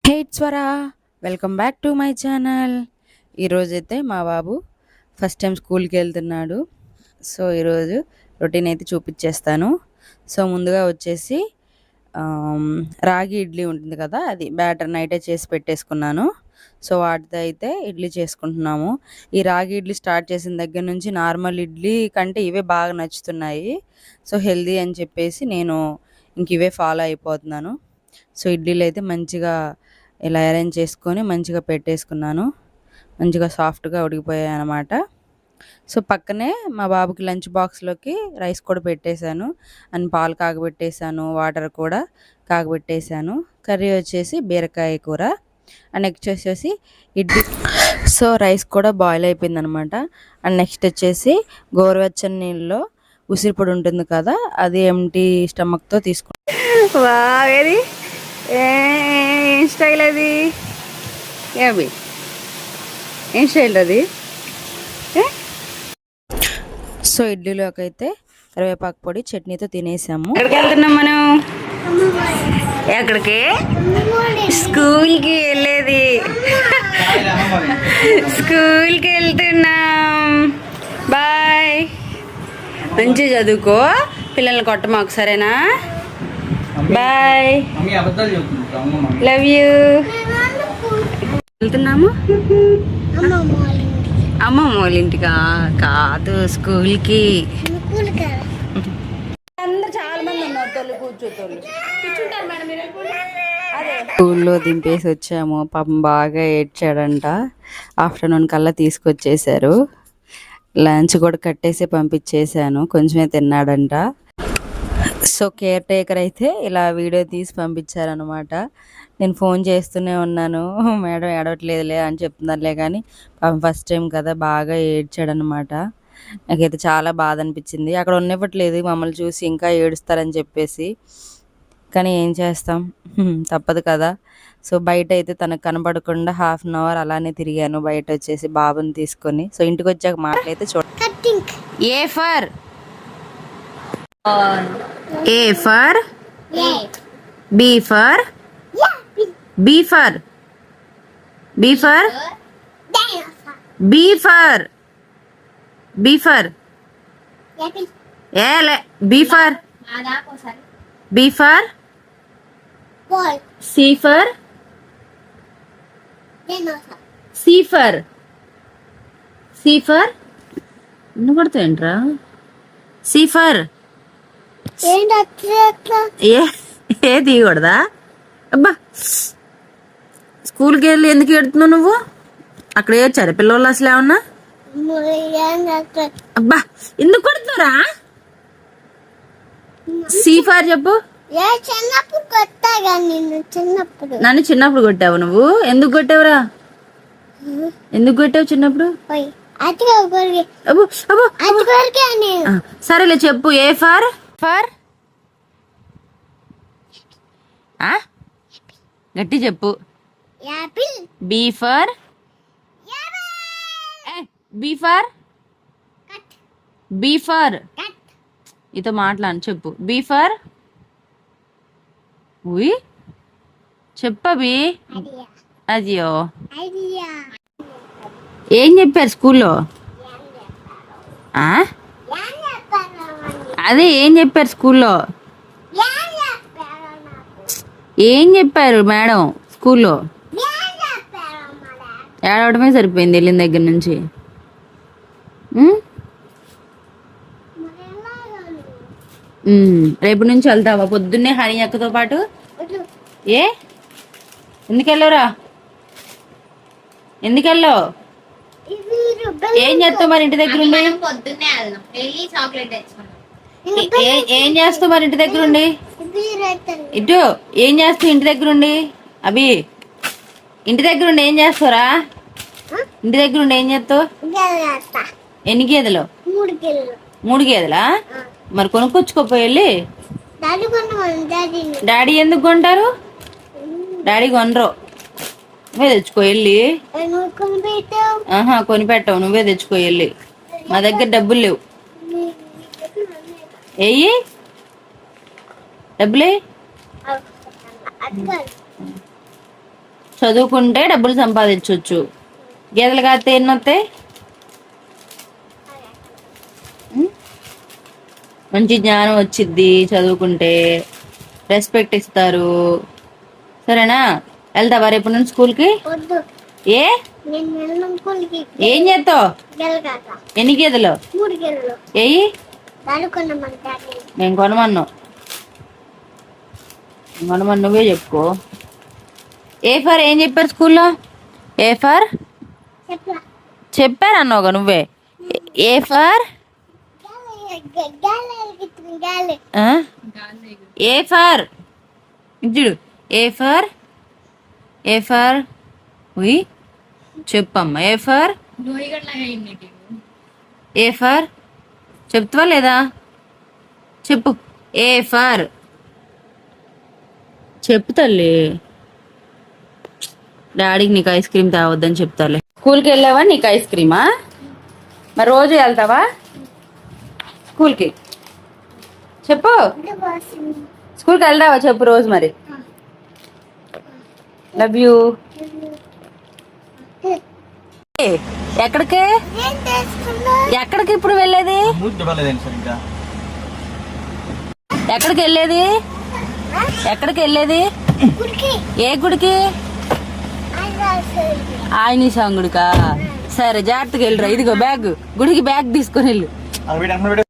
Hey Swara, welcome back to my channel. ఈరోజైతే మా బాబు first time స్కూల్కి వెళ్తున్నాడు. సో ఈరోజు రొటీన్ అయితే చూపించేస్తాను. సో ముందుగా వచ్చేసి రాగి ఇడ్లీ ఉంటుంది కదా, అది బ్యాటర్ నైటే చేసి పెట్టేసుకున్నాను. సో వాటితో అయితే ఇడ్లీ చేసుకుంటున్నాము. ఈ రాగి ఇడ్లీ స్టార్ట్ చేసిన దగ్గర నుంచి నార్మల్ ఇడ్లీ కంటే ఇవే బాగా నచ్చుతున్నాయి. సో హెల్దీ అని చెప్పేసి నేను ఇంక ఇవే ఫాలో అయిపోతున్నాను. సో ఇడ్లీలు అయితే మంచిగా ఇలా అరేంజ్ చేసుకొని మంచిగా పెట్టేసుకున్నాను. మంచిగా సాఫ్ట్గా ఉడికిపోయాయి అన్నమాట. సో పక్కనే మా బాబుకి లంచ్ బాక్స్లోకి రైస్ కూడా పెట్టేశాను. అండ్ పాలు కాగబెట్టేశాను, వాటర్ కూడా కాగబెట్టేశాను. కర్రీ వచ్చేసి బీరకాయ కూర. అండ్ నెక్స్ట్ వచ్చేసి ఇడ్లీ. సో రైస్ కూడా బాయిల్ అయిపోయింది అనమాట. అండ్ నెక్స్ట్ వచ్చేసి గోరువెచ్చని నీళ్ళలో ఉసిరిపొడి ఉంటుంది కదా, అది ఎంటీ స్టమక్తో తీసుకుంటాను. ఏం స్టైల్ అది? ఏం స్టైల్ అది? సో ఇడ్లీలోకి అయితే కరివేపాకు పొడి చట్నీతో తినేసాము. ఎక్కడికి వెళ్తున్నాం మనం? ఎక్కడికి? స్కూల్కి వెళ్ళేది. స్కూల్కి వెళ్తున్నాం. బాయ్. మంచిగా చదువుకో, పిల్లల్ని కొట్టమాకు, సరేనా? Bye, love you. వెళ్తున్నాము అమ్మమ్మ వాళ్ళ ఇంటికా? కాదు, స్కూల్కి. అందరు చాలా మంది ఉన్నారు, తోళ్ళు కూర్చుంటారు. స్కూల్లో దింపేసి వచ్చాము. పాపం బాగా ఏడ్చాడంట. ఆఫ్టర్నూన్ కల్లా తీసుకొచ్చేసారు. లంచ్ కూడా కట్టేసి పంపించేశాను, కొంచెమే తిన్నాడంట. సో కేర్ టేకర్ అయితే ఇలా వీడియో తీసి పంపించారనమాట. నేను ఫోన్ చేస్తూనే ఉన్నాను, మేడం ఏడవట్లేదులే అని చెప్తున్నారులే, కానీ పాపం ఫస్ట్ టైం కదా బాగా ఏడ్చాడనమాట. నాకైతే చాలా బాధ అనిపించింది. అక్కడ ఉన్నవ్వట్లేదు మమ్మల్ని చూసి, ఇంకా ఏడుస్తారని చెప్పేసి. కానీ ఏం చేస్తాం, తప్పదు కదా. సో బయట అయితే తనకు కనపడకుండా హాఫ్ అన్ అవర్ అలానే తిరిగాను బయట వచ్చేసి బాబుని తీసుకొని. సో ఇంటికి వచ్చాక మాటలైతే చూడండి. A for A for B for B for B for B for B for B for B for C for C for C for ఎన్ని పడుతాయంట్రా? C for ఏ తీయకూడదా? అబ్బా, స్కూల్కి వెళ్ళి ఎందుకు ఎడుతున్నావు నువ్వు? అక్కడ ఏడ్చారు పిల్లలు అసలు ఏమన్నా? అబ్బా, ఎందుకు కొడుతున్నారా? సీఫార్ చెప్పు. నన్ను చిన్నప్పుడు కొట్టావు నువ్వు? ఎందుకు కొట్టావురా? ఎందుకు కొట్టావు చిన్నప్పుడు? సరేలే చెప్పు. ఏ ఫర్ ఫర్ గట్టి చెప్పు. B for B for B for ఇతో మాట్లాడు, చెప్పు. బి ఫర్ ఉయ్ చెప్పబి. అదియో, ఏం చెప్పారు స్కూల్లో? అదే ఏం చెప్పారు స్కూల్లో? ఏం చెప్పారు మేడం స్కూల్లో? ఏడవడమే సరిపోయింది వెళ్ళిన దగ్గర నుంచి. రేపు నుంచి వెళ్తావా పొద్దున్నే హనీ అక్కతో పాటు? ఏ ఎందుకెళ్ళవురా? ఎందుకెళ్ళావు? ఏం చేస్తావు మరి ఇంటి దగ్గర ఉండి? ఏం చేస్తావు మరి ఇంటి దగ్గర ఉండి? ఇటు ఏం చేస్తావు ఇంటి దగ్గర ఉండి? అభి, ఇంటి దగ్గర ఉండి ఏం చేస్తావురా? ఇంటి దగ్గర ఉండి ఏం చేస్తావు? ఎన్ని గేదెలు? 3 గేదెలా? మరి కొనుక్కొచ్చుకోపోయి వెళ్ళి. డాడీ ఎందుకు కొంటారు? డాడీ కొనరు, నువ్వే తెచ్చుకో వెళ్ళి. కొనిపెట్టావు, నువ్వే తెచ్చుకో వెళ్ళి. మా దగ్గర డబ్బులు లేవు. ఏయి డబ్బులే. చదువుకుంటే డబ్బులు సంపాదించవచ్చు. గేదెలు కాస్తే ఎన్ని వస్తాయి? మంచి జ్ఞానం వచ్చిద్ది, చదువుకుంటే రెస్పెక్ట్ ఇస్తారు. సరేనా? వెళ్తావా రేపు నుంచి స్కూల్కి? ఏ ఏం చేస్తావు? ఎన్ని గేదెలు? ఏయి నేను కొనమన్నా. కొనమని నువ్వే చెప్పుకో. ఏ ఫర్ ఏం చెప్పారు స్కూల్లో? ఏ ఫర్ చెప్పారు అన్నావుగా నువ్వే. ఏ ఫర్ ఏ ఫర్ చూడు. ఏ ఫర్ ఉయ్ చెప్పమ్మా. ఏ ఫర్ చెప్తావా లేదా? చెప్పు. ఏ ఫర్ చెప్పు తల్లి. డాడీకి నీకు ఐస్ క్రీమ్ తావద్దని చెప్తాలే. స్కూల్కి వెళ్ళావా? నీకు ఐస్ క్రీమా? మరి రోజు వెళ్తావా స్కూల్కి? చెప్పు. స్కూల్కి వెళ్తావా చెప్పు రోజు. మరి లవ్ యూ. ఎక్కడికి ఎక్కడికి ఇప్పుడు వెళ్ళేది? ఎక్కడికి వెళ్ళేది? ఎక్కడికి వెళ్ళేది? ఏ గుడికి? ఆంజనేయ గుడికా? సరే జాగ్రత్తగా వెళ్ళరా. ఇదిగో బ్యాగ్, గుడికి బ్యాగ్ తీసుకొని వెళ్ళు.